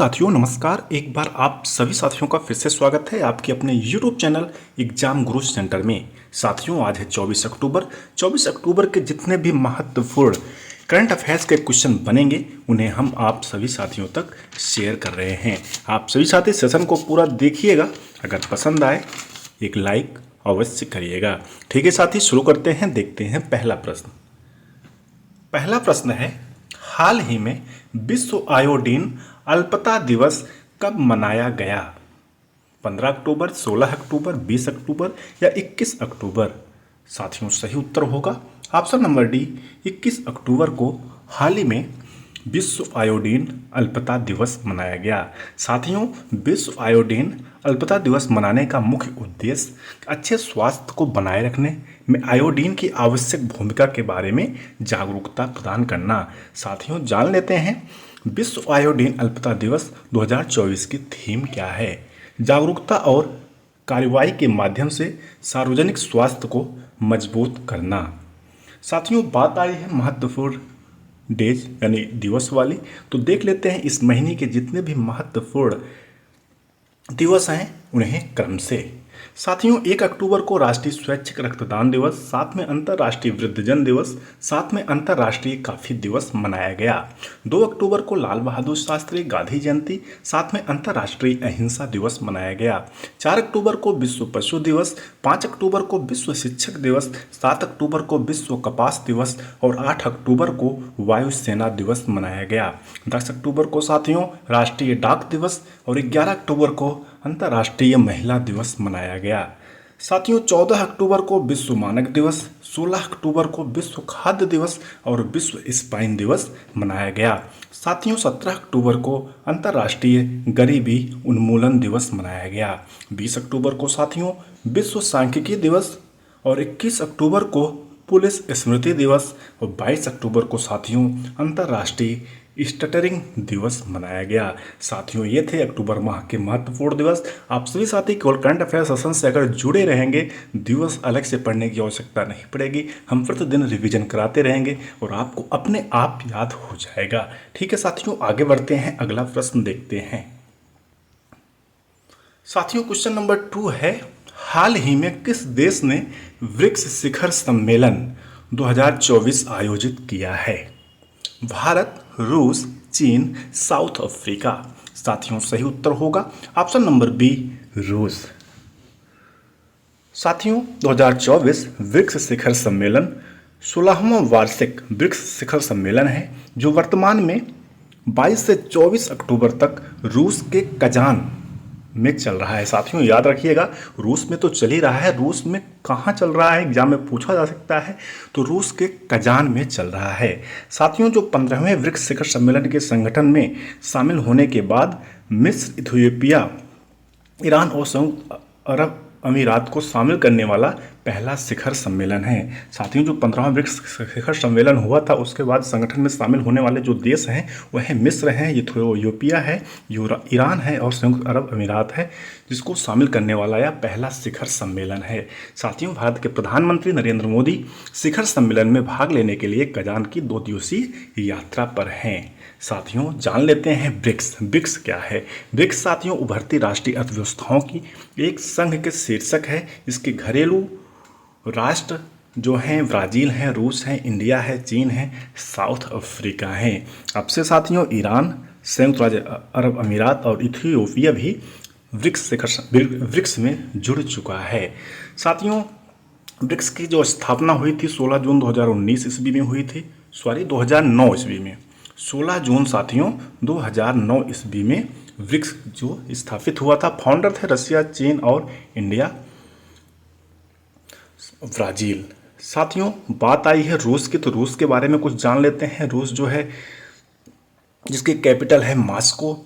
साथियों नमस्कार। एक बार आप सभी साथियों का फिर से स्वागत है आपके अपने YouTube चैनल एग्जाम गुरु सेंटर में। साथियों आज है 24 अक्टूबर। 24 अक्टूबर के जितने भी महत्वपूर्ण करंट अफेयर्स के क्वेश्चन बनेंगे उन्हें हम आप सभी साथियों तक शेयर कर रहे हैं। आप सभी साथी सेशन को पूरा देखिएगा, अगर पसंद आए एक लाइक अवश्य करिएगा। ठीक है साथी, शुरू करते हैं। देखते हैं पहला प्रश्न है, हाल ही में विश्व आयोडीन अल्पता दिवस कब मनाया गया? 15 अक्टूबर, 16 अक्टूबर, 20 अक्टूबर या 21 अक्टूबर? साथियों सही उत्तर होगा ऑप्शन नंबर डी, 21 अक्टूबर को हाल ही में विश्व आयोडीन अल्पता दिवस मनाया गया। साथियों विश्व आयोडीन अल्पता दिवस मनाने का मुख्य उद्देश्य अच्छे स्वास्थ्य को बनाए रखने में आयोडीन की आवश्यक भूमिका के बारे में जागरूकता प्रदान करना। साथियों जान लेते हैं विश्व आयोडीन अल्पता दिवस 2024 की थीम क्या है। जागरूकता और कार्रवाई के माध्यम से सार्वजनिक स्वास्थ्य को मजबूत करना। साथियों बात आई है महत्वपूर्ण डेज यानी दिवस वाली, तो देख लेते हैं इस महीने के जितने भी महत्वपूर्ण दिवस हैं उन्हें क्रम से। साथियों 1 अक्टूबर को राष्ट्रीय स्वैच्छिक रक्तदान दिवस, साथ में अंतर्राष्ट्रीय वृद्धजन दिवस, साथ में अंतर्राष्ट्रीय कॉफी दिवस मनाया गया। 2 अक्टूबर को लाल बहादुर शास्त्री गांधी जयंती, साथ में अंतर्राष्ट्रीय अहिंसा दिवस मनाया गया। 4 अक्टूबर को विश्व पशु दिवस, 5 अक्टूबर को विश्व शिक्षक दिवस, 7 अक्टूबर को विश्व कपास दिवस और 8 अक्टूबर को वायुसेना दिवस मनाया गया। 10 अक्टूबर को साथियों राष्ट्रीय डाक दिवस और 11 अक्टूबर को अंतर्राष्ट्रीय महिला दिवस मनाया गया। साथियों 14 अक्टूबर को विश्व मानक दिवस, 16 अक्टूबर को विश्व खाद्य दिवस और विश्व स्पाइन दिवस मनाया गया। साथियों 17 अक्टूबर को अंतर्राष्ट्रीय गरीबी उन्मूलन दिवस मनाया गया। 20 अक्टूबर को साथियों विश्व सांख्यिकी दिवस और 21 अक्टूबर को पुलिस स्मृति दिवस और 22 अक्टूबर को साथियों अंतर्राष्ट्रीय स्टटरिंग दिवस मनाया गया। साथियों ये थे अक्टूबर माह के महत्वपूर्ण दिवस। आप सभी साथी केवल करंट अफेयर सेशन से अगर जुड़े रहेंगे, दिवस अलग से पढ़ने की आवश्यकता नहीं पड़ेगी। हम प्रतिदिन रिवीजन कराते रहेंगे और आपको अपने आप याद हो जाएगा। ठीक है साथियों, आगे बढ़ते हैं, अगला प्रश्न देखते हैं। साथियों क्वेश्चन नंबर 2 है, हाल ही में किस देश ने ब्रिक्स शिखर सम्मेलन 2024 आयोजित किया है? भारत, रूस, चीन, साउथ अफ्रीका? साथियों सही उत्तर होगा ऑप्शन नंबर बी, रूस। साथियों 2024 ब्रिक्स शिखर सम्मेलन 16वां वार्षिक ब्रिक्स शिखर सम्मेलन है जो वर्तमान में 22 से 24 अक्टूबर तक रूस के कजान में चल रहा है। साथियों याद रखिएगा रूस में तो चल ही रहा है, रूस में कहाँ चल रहा है एग्जाम में पूछा जा सकता है, तो रूस के कजान में चल रहा है। साथियों जो 15वें ब्रिक्स शिखर सम्मेलन के संगठन में शामिल होने के बाद मिस्र, इथियोपिया, ईरान और संयुक्त अरब अमीरात को शामिल करने वाला पहला शिखर सम्मेलन है। साथियों जो 15वां ब्रिक्स शिखर सम्मेलन हुआ था उसके बाद संगठन में शामिल होने वाले जो देश हैं वह मिस्र हैं, इथियोपिया है, ईरान है और संयुक्त अरब अमीरात है, जिसको शामिल करने वाला यह पहला शिखर सम्मेलन है। साथियों भारत के प्रधानमंत्री नरेंद्र मोदी शिखर सम्मेलन में भाग लेने के लिए कजान की 2 दिवसीय यात्रा पर हैं। साथियों जान लेते हैं ब्रिक्स। ब्रिक्स क्या है? ब्रिक्स साथियों उभरती राष्ट्रीय अर्थव्यवस्थाओं की एक संघ के शीर्षक है। इसके घरेलू राष्ट्र जो हैं ब्राज़ील हैं, रूस हैं, इंडिया है, चीन है, साउथ अफ्रीका है। अब से साथियों ईरान, संयुक्त राज्य अरब अमीरात और इथियोपिया भी ब्रिक्स में जुड़ चुका है। साथियों ब्रिक्स की जो स्थापना हुई थी 16 जून 2019 ईस्वी में हुई थी, 2009 ईस्वी में, 16 जून साथियों 2009 ईस्वी में ब्रिक्स जो स्थापित हुआ था। फाउंडर थे रसिया, चीन और इंडिया, ब्राज़ील। साथियों बात आई है रूस की, तो रूस के बारे में कुछ जान लेते हैं। रूस जो है जिसकी कैपिटल है मॉस्को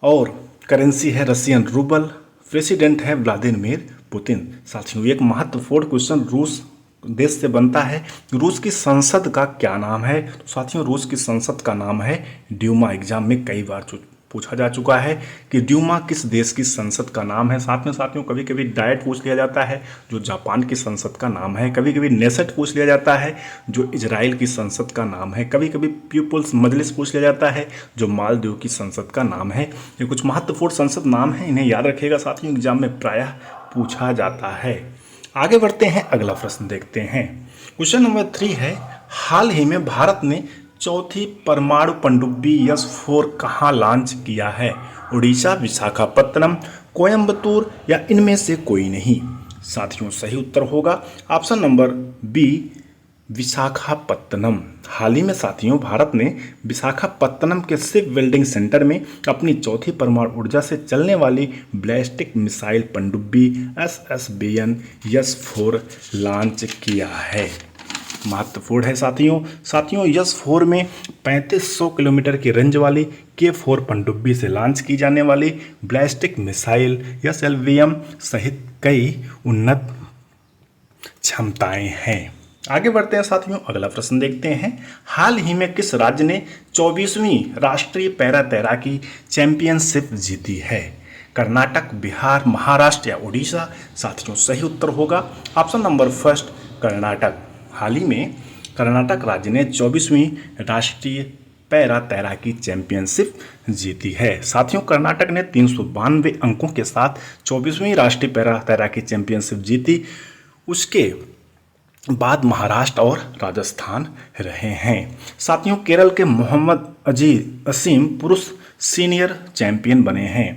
और करेंसी है रशियन रूबल, प्रेसिडेंट है व्लादिमीर पुतिन। साथियों एक महत्वपूर्ण क्वेश्चन रूस देश से बनता है, रूस की संसद का क्या नाम है? तो साथियों रूस की संसद का नाम है ड्यूमा। एग्जाम में कई बार पूछा जा चुका है कि ड्यूमा किस देश की संसद का नाम है। साथ में साथियों कभी कभी डायट पूछ लिया जाता है जो जापान की संसद का नाम है, कभी कभी नेसेट पूछ लिया जाता है जो इजराइल की संसद का नाम है, कभी कभी पीपुल्स मजलिस पूछ लिया जाता है जो मालदीव की संसद का नाम है। ये कुछ महत्वपूर्ण संसद नाम है, इन्हें याद रखिएगा साथियों, एग्जाम में प्रायः पूछा जाता है। आगे बढ़ते हैं, अगला प्रश्न देखते हैं। क्वेश्चन नंबर 3 है, हाल ही में भारत ने चौथी परमाणु पनडुब्बी यस-4 कहाँ लॉन्च किया है? उड़ीसा, विशाखापत्तनम, कोयंबटूर या इनमें से कोई नहीं? साथियों सही उत्तर होगा ऑप्शन नंबर बी, विशाखापत्तनम। हाल ही में साथियों भारत ने विशाखापत्तनम के शिप बिल्डिंग सेंटर में अपनी चौथी परमाणु ऊर्जा से चलने वाली बैलिस्टिक मिसाइल पनडुब्बी SSBN यस-4 लॉन्च किया है। महत्वपूर्ण है साथियों यस-4 में 3500 किलोमीटर की रेंज वाली K4 पनडुब्बी से लॉन्च की जाने वाली बैलिस्टिक मिसाइल SLBM सहित कई उन्नत क्षमताएं हैं। आगे बढ़ते हैं साथियों, अगला प्रश्न देखते हैं। हाल ही में किस राज्य ने 24वीं राष्ट्रीय पैरा तैराकी चैंपियनशिप जीती है? कर्नाटक, बिहार, महाराष्ट्र या उड़ीसा? साथियों सही उत्तर होगा ऑप्शन नंबर फर्स्ट, कर्नाटक। हाल ही में कर्नाटक राज्य ने 24वीं राष्ट्रीय पैरा तैराकी चैंपियनशिप जीती है। साथियों कर्नाटक ने 392 अंकों के साथ 24वीं राष्ट्रीय पैरा तैराकी चैंपियनशिप जीती। उसके बाद महाराष्ट्र और राजस्थान रहे हैं। साथियों केरल के मोहम्मद असीम पुरुष सीनियर चैंपियन बने हैं।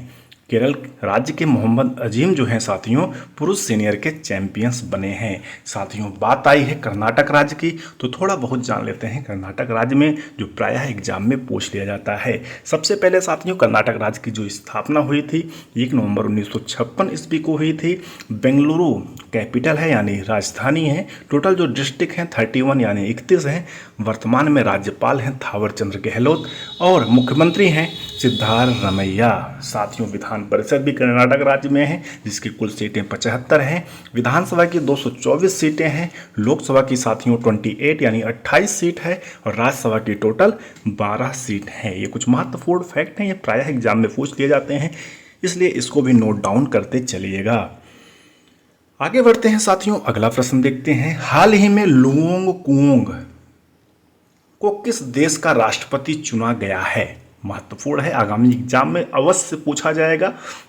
केरल राज्य के मोहम्मद अजीम जो हैं साथियों पुरुष सीनियर के चैंपियंस बने हैं। साथियों बात आई है कर्नाटक राज्य की, तो थोड़ा बहुत जान लेते हैं कर्नाटक राज्य में जो प्रायः एग्जाम में पूछ लिया जाता है। सबसे पहले साथियों कर्नाटक राज्य की जो स्थापना हुई थी 1 नवंबर 1956 ईस्वी को हुई थी। बेंगलुरु कैपिटल है यानी राजधानी है। टोटल जो डिस्ट्रिक्ट हैं 31 यानी 31 हैं। वर्तमान में राज्यपाल हैं थावरचंद्र गहलोत और मुख्यमंत्री हैं सिद्धारमैया। साथियों विधान परिषद भी कर्नाटक राज्य में है जिसकी कुल सीटें 75 हैं। विधानसभा की 224 सीटें हैं। लोकसभा की साथियों 28 यानी 28 सीट है और राज्यसभा की टोटल 12 सीट है। ये कुछ महत्वपूर्ण फैक्ट हैं, ये प्रायः एग्जाम में पूछ लिए जाते हैं, इसलिए इसको भी नोट डाउन करते चलिएगा। आगे बढ़ते हैं साथियों, अगला प्रश्न देखते हैं। हाल ही में लुओंग कुओंग को किस देश का राष्ट्रपति चुना गया है? महत्वपूर्ण है, आगामी एग्जाम में अवश्य पूछा जाएगा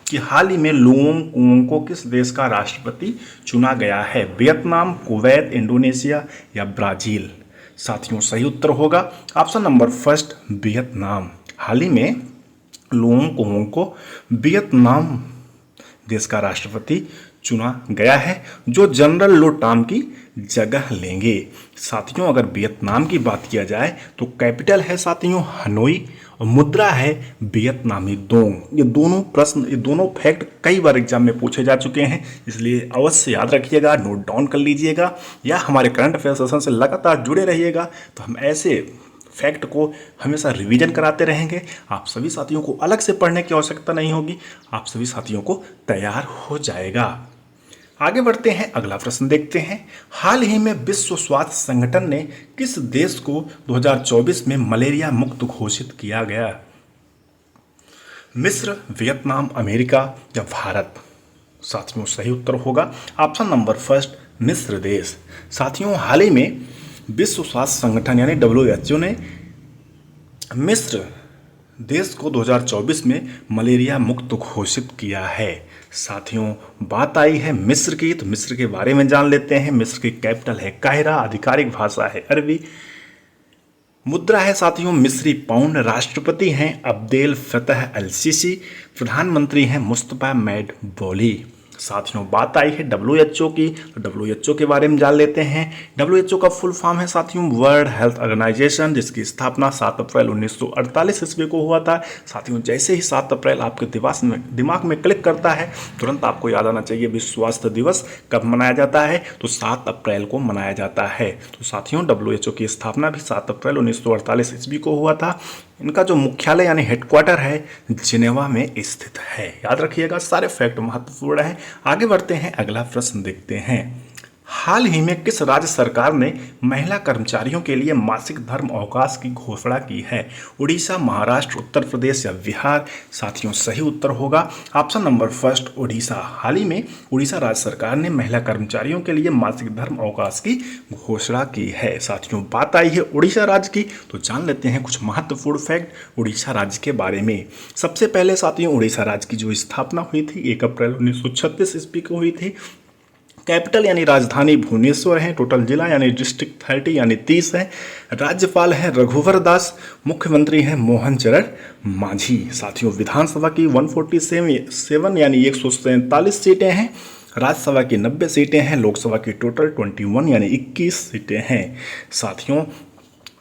कि हाल ही में लुओंग कुओंग को किस देश का राष्ट्रपति चुना गया है? वियतनाम, कुवैत, इंडोनेशिया या ब्राजील? साथियों सही उत्तर होगा ऑप्शन नंबर फर्स्ट, वियतनाम। हाल ही में लुओंग कुओंग को वियतनाम देश का राष्ट्रपति चुना गया है जो जनरल लो टॉम की जगह लेंगे। साथियों अगर वियतनाम की बात किया जाए तो कैपिटल है साथियों हनोई और मुद्रा है वियतनामी दोंग। ये दोनों फैक्ट कई बार एग्जाम में पूछे जा चुके हैं, इसलिए अवश्य याद रखिएगा, नोट डाउन कर लीजिएगा या हमारे करंट अफेयर सेशन से लगातार जुड़े रहिएगा तो हम ऐसे फैक्ट को हमेशा रिवीजन कराते रहेंगे। आप सभी साथियों को अलग से पढ़ने की आवश्यकता नहीं होगी, आप सभी साथियों को तैयार हो जाएगा। आगे बढ़ते हैं, अगला प्रश्न देखते हैं। हाल ही में विश्व स्वास्थ्य संगठन ने किस देश को 2024 में मलेरिया मुक्त घोषित किया गया? मिस्र, वियतनाम, अमेरिका या भारत? साथियों सही उत्तर होगा ऑप्शन नंबर फर्स्ट, मिस्र देश। साथियों हाल ही में विश्व स्वास्थ्य संगठन यानी WHO ने मिस्र देश को 2024 में मलेरिया मुक्त घोषित किया है। साथियों बात आई है मिस्र की, तो मिस्र के बारे में जान लेते हैं। मिस्र की कैपिटल है काहिरा, आधिकारिक भाषा है अरबी, मुद्रा है साथियों मिस्री पाउंड, राष्ट्रपति हैं अब्देल फतह अल सीसी, प्रधानमंत्री हैं मुस्तफा मैडबोली। साथियों बात आई है WHO की, तो WHO के बारे में जान लेते हैं। WHO का फुल फॉर्म है साथियों वर्ल्ड हेल्थ ऑर्गेनाइजेशन, जिसकी स्थापना 7 अप्रैल 1948 ईस्वी को हुआ था। साथियों जैसे ही 7 अप्रैल आपके दिमाग में क्लिक करता है तुरंत आपको याद आना चाहिए विश्व स्वास्थ्य दिवस कब मनाया जाता है, तो 7 अप्रैल को मनाया जाता है। तो साथियों WHO की स्थापना भी 7 अप्रैल 1948 ईस्वी को हुआ था। इनका जो मुख्यालय यानी हेडक्वार्टर है जिनेवा में स्थित है। याद रखिएगा, सारे फैक्ट महत्वपूर्ण है। आगे बढ़ते हैं, अगला प्रश्न देखते हैं। हाल ही में किस राज्य सरकार ने महिला कर्मचारियों के लिए मासिक धर्म अवकाश की घोषणा की है? उड़ीसा, महाराष्ट्र, उत्तर प्रदेश या बिहार? साथियों सही उत्तर होगा ऑप्शन नंबर फर्स्ट, उड़ीसा। हाल ही में उड़ीसा राज्य सरकार ने महिला कर्मचारियों के लिए मासिक धर्म अवकाश की घोषणा की है। साथियों बात आई है उड़ीसा राज्य की, तो जान लेते हैं कुछ महत्वपूर्ण फैक्ट उड़ीसा राज्य के बारे में। सबसे पहले साथियों उड़ीसा राज्य की जो स्थापना हुई थी 1 अप्रैल 1936 ईस्वी को हुई थी। कैपिटल यानी राजधानी भुवनेश्वर है। टोटल जिला यानी डिस्ट्रिक्ट 30 यानी 30 है। राज्यपाल है रघुवर दास। मुख्यमंत्री हैं मोहन चरण मांझी। साथियों विधानसभा की 147 यानी 147 सीटें हैं। राज्यसभा की 90 सीटें हैं। लोकसभा की टोटल 21 यानी 21 सीटें हैं। साथियों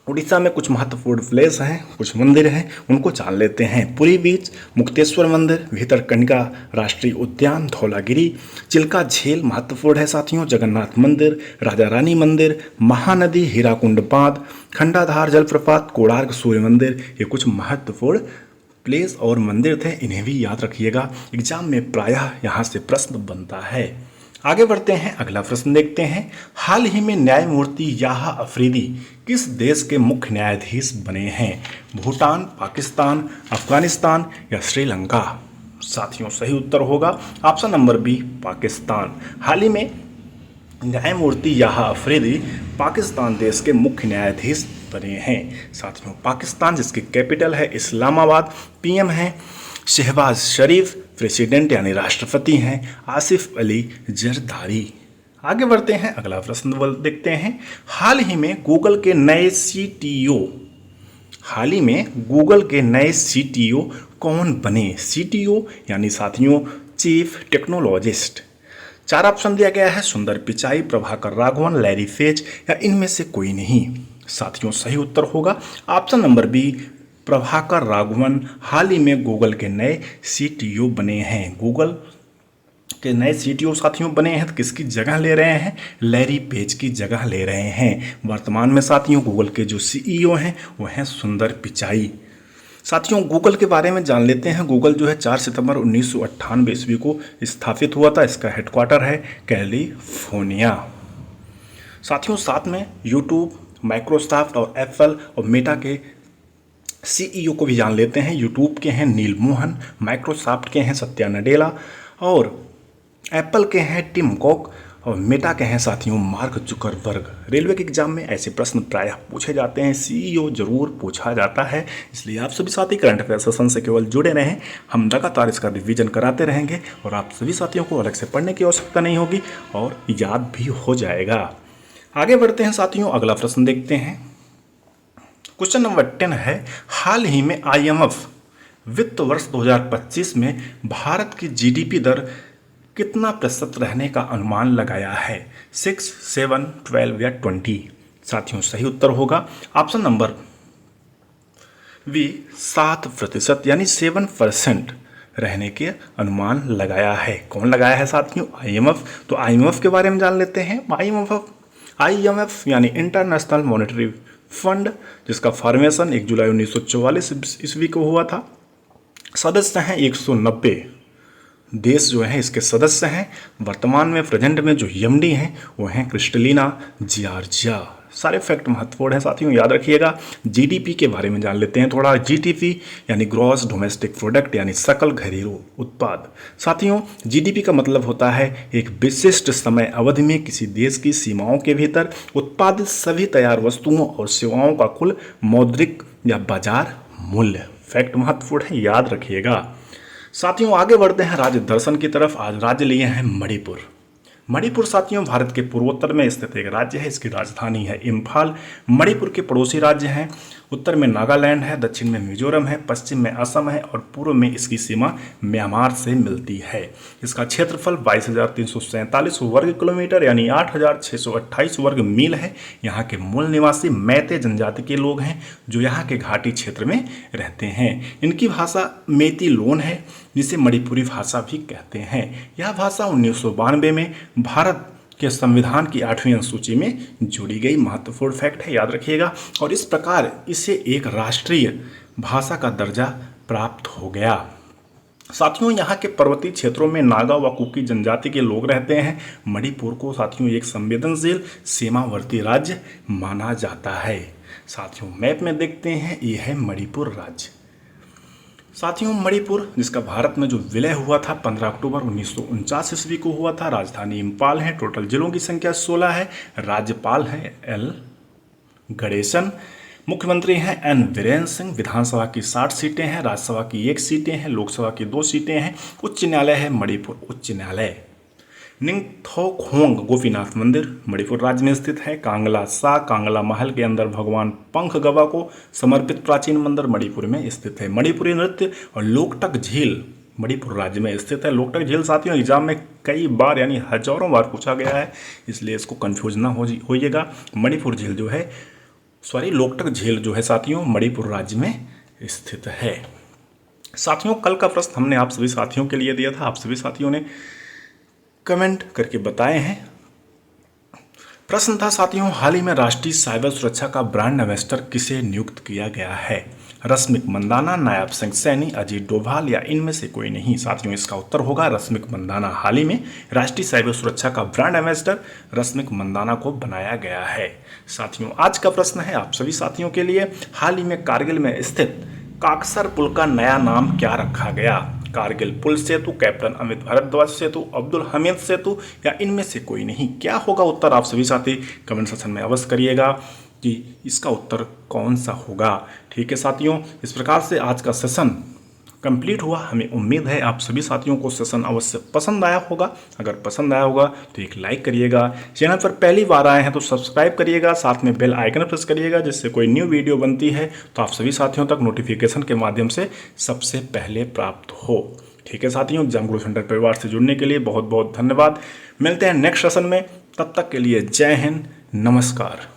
उड़ीसा में कुछ महत्वपूर्ण प्लेस हैं, कुछ मंदिर हैं, उनको जान लेते हैं। पुरी बीच, मुक्तेश्वर मंदिर, भीतरकनिका राष्ट्रीय उद्यान, धौलागिरी, चिल्का झील महत्वपूर्ण है साथियों। जगन्नाथ मंदिर, राजा रानी मंदिर, महानदी, हीराकुंड बांध, खंडाधार जलप्रपात, कोणार्क सूर्य मंदिर, ये कुछ महत्वपूर्ण प्लेस और मंदिर थे, इन्हें भी याद रखिएगा। एग्जाम में प्रायः यहाँ से प्रश्न बनता है। आगे बढ़ते हैं, अगला प्रश्न देखते हैं। हाल ही में न्यायमूर्ति याहा अफरीदी किस देश के मुख्य न्यायाधीश बने हैं? भूटान, पाकिस्तान, अफगानिस्तान या श्रीलंका? साथियों सही उत्तर होगा ऑप्शन नंबर बी, पाकिस्तान। हाल ही में न्यायमूर्ति याहा अफरीदी पाकिस्तान देश के मुख्य न्यायाधीश बने हैं। साथियों पाकिस्तान जिसकी कैपिटल है इस्लामाबाद, पीएम है शहबाज शरीफ, प्रेसिडेंट यानी राष्ट्रपति हैं आसिफ अली जरदारी। आगे बढ़ते हैं, अगला प्रश्न देखते हैं। हाल ही में गूगल के नए सीटीओ कौन बने? सीटीओ यानी साथियों चीफ टेक्नोलॉजिस्ट। 4 ऑप्शन दिया गया है, सुंदर पिचाई, प्रभाकर राघवन, लैरी पेज या इनमें से कोई नहीं। साथियों सही उत्तर होगा option number B, Prabhakar Raghavan हाल ही में गूगल के नए सीटीओ बने हैं। गूगल के नए सीटीओ साथियों बने हैं तो किसकी जगह ले रहे हैं? लैरी पेज की जगह ले रहे हैं। वर्तमान में साथियों गूगल के जो सीईओ हैं वो हैं सुंदर पिचाई। साथियों गूगल के बारे में जान लेते हैं। गूगल जो है 4 सितंबर 1998 ईस्वी को स्थापित हुआ था। इसका हेडक्वार्टर है कैलिफोर्निया। साथियों साथ में यूट्यूब, माइक्रोसॉफ्ट और एप्पल और मेटा के सीईओ को भी जान लेते हैं। यूट्यूब के हैं नील मोहन, माइक्रोसॉफ्ट के हैं सत्या नडेला और एप्पल के हैं टिम कुक और मेटा के हैं साथियों मार्क जुकरबर्ग। रेलवे के एग्जाम में ऐसे प्रश्न प्रायः पूछे जाते हैं, सीईओ जरूर पूछा जाता है, इसलिए आप सभी साथी करंट अफेयर सेशन से केवल जुड़े रहें। हम लगातार इसका रिवीजन कराते रहेंगे और आप सभी साथियों को अलग से पढ़ने की आवश्यकता नहीं होगी और याद भी हो जाएगा। आगे बढ़ते हैं साथियों, अगला प्रश्न देखते हैं। क्वेश्चन नंबर 10 है, हाल ही में IMF वित्त वर्ष 2025 में भारत की जीडीपी दर कितना प्रतिशत रहने का अनुमान लगाया है? 6, 7, 12 या 20? साथियों सही उत्तर होगा ऑप्शन नंबर बी, 7% यानी 7% रहने के अनुमान लगाया है। कौन लगाया है साथियों? IMF। तो IMF के बारे में जान लेते हैं। IMF यानी इंटरनेशनल मॉनेटरी फंड, जिसका फॉर्मेशन 1 जुलाई 1944 ईस्वी को हुआ था। सदस्य हैं 190 देश जो हैं इसके सदस्य हैं। वर्तमान में प्रेजेंट में जो एमडी हैं वो हैं क्रिस्टलिना जियार्जिया। सारे फैक्ट महत्वपूर्ण हैं साथियों, याद रखिएगा। जीडीपी के बारे में जान लेते हैं थोड़ा। जीडीपी यानी ग्रॉस डोमेस्टिक प्रोडक्ट यानी सकल घरेलू उत्पाद। साथियों जीडीपी का मतलब होता है एक विशिष्ट समय अवधि में किसी देश की सीमाओं के भीतर उत्पादित सभी तैयार वस्तुओं और सेवाओं का कुल मौद्रिक या बाजार मूल्य। फैक्ट महत्वपूर्ण है, याद रखिएगा। साथियों आगे बढ़ते हैं राज्य दर्शन की तरफ। आज राज्य लिए हैं मणिपुर। मणिपुर साथियों भारत के पूर्वोत्तर में स्थित एक राज्य है। इसकी राजधानी है इम्फाल। मणिपुर के पड़ोसी राज्य हैं, उत्तर में नागालैंड है, दक्षिण में मिजोरम है, पश्चिम में असम है और पूर्व में इसकी सीमा म्यांमार से मिलती है। इसका क्षेत्रफल 22,347 वर्ग किलोमीटर यानी 8,628 वर्ग मील है। यहाँ के मूल निवासी मैते जनजाति के लोग हैं जो यहाँ के घाटी क्षेत्र में रहते हैं। इनकी भाषा मेती लोन है, जिसे मणिपुरी भाषा भी कहते हैं। यह भाषा 1992 में भारत के संविधान की 8वीं अनुसूची में जोड़ी गई महत्वपूर्ण फैक्ट है, याद रखिएगा। और इस प्रकार इसे एक राष्ट्रीय भाषा का दर्जा प्राप्त हो गया। साथियों यहाँ के पर्वतीय क्षेत्रों में नागा व कुकी जनजाति के लोग रहते हैं। मणिपुर को साथियों एक संवेदनशील सीमावर्ती राज्य माना जाता है। साथियों मैप में देखते हैं, ये है मणिपुर राज्य। साथियों मणिपुर जिसका भारत में जो विलय हुआ था 15 अक्टूबर 1949 ईस्वी को हुआ था। राजधानी इम्फाल है। टोटल जिलों की संख्या 16 है। राज्यपाल है एल गणेशन। मुख्यमंत्री हैं एन वीरेंद्र सिंह। विधानसभा की 60 सीटें हैं। राज्यसभा की 1 सीटें हैं। लोकसभा की 2 सीटें हैं। उच्च न्यायालय है मणिपुर उच्च न्यायालय। निंगथौखोंग गोपीनाथ मंदिर मणिपुर राज्य में स्थित है। कांगला सा कांगला महल के अंदर भगवान पंखगवा को समर्पित प्राचीन मंदिर मणिपुर में स्थित है। मणिपुरी नृत्य और लोकटक झील मणिपुर राज्य में स्थित है। लोकटक झील साथियों एग्जाम में कई बार यानी हजारों बार पूछा गया है, इसलिए इसको कंफ्यूज ना होइएगा। मणिपुर झील जो है लोकटक झील जो है साथियों मणिपुर राज्य में स्थित है। साथियों कल का प्रश्न हमने आप सभी साथियों के लिए दिया था। आप सभी साथियों ने कमेंट करके बताए हैं। प्रश्न था साथियों, हाल ही में राष्ट्रीय साइबर सुरक्षा का ब्रांड एम्बेसडर किसे नियुक्त किया गया है? रश्मिक मंदाना, नायब सिंह सैनी, अजीत डोभाल या इनमें से कोई नहीं? साथियों इसका उत्तर होगा रश्मिक मंदाना। हाल ही में राष्ट्रीय साइबर सुरक्षा का ब्रांड एम्बेसडर रश्मिक मंदाना को बनाया गया है। साथियों आज का प्रश्न है आप सभी साथियों के लिए, हाल ही में कारगिल में स्थित काकसर पुल का नया नाम क्या रखा गया? कारगिल पुल सेतु, कैप्टन अमित भारद्वाज सेतु, अब्दुल हमीद सेतु या इनमें से कोई नहीं? क्या होगा उत्तर? आप सभी साथी कमेंट सेक्शन में अवश्य करिएगा कि इसका उत्तर कौन सा होगा। ठीक है साथियों, इस प्रकार से आज का सेशन कंप्लीट हुआ। हमें उम्मीद है आप सभी साथियों को सेशन अवश्य पसंद आया होगा। अगर पसंद आया होगा तो एक लाइक करिएगा। चैनल पर पहली बार आए हैं तो सब्सक्राइब करिएगा, साथ में बेल आइकन प्रेस करिएगा, जिससे कोई न्यू वीडियो बनती है तो आप सभी साथियों तक नोटिफिकेशन के माध्यम से सबसे पहले प्राप्त हो। ठीक है साथियों, एग्जाम गुरु सेंटर परिवार से जुड़ने के लिए बहुत बहुत धन्यवाद। मिलते हैं नेक्स्ट सेशन में, तब तक के लिए जय हिंद, नमस्कार।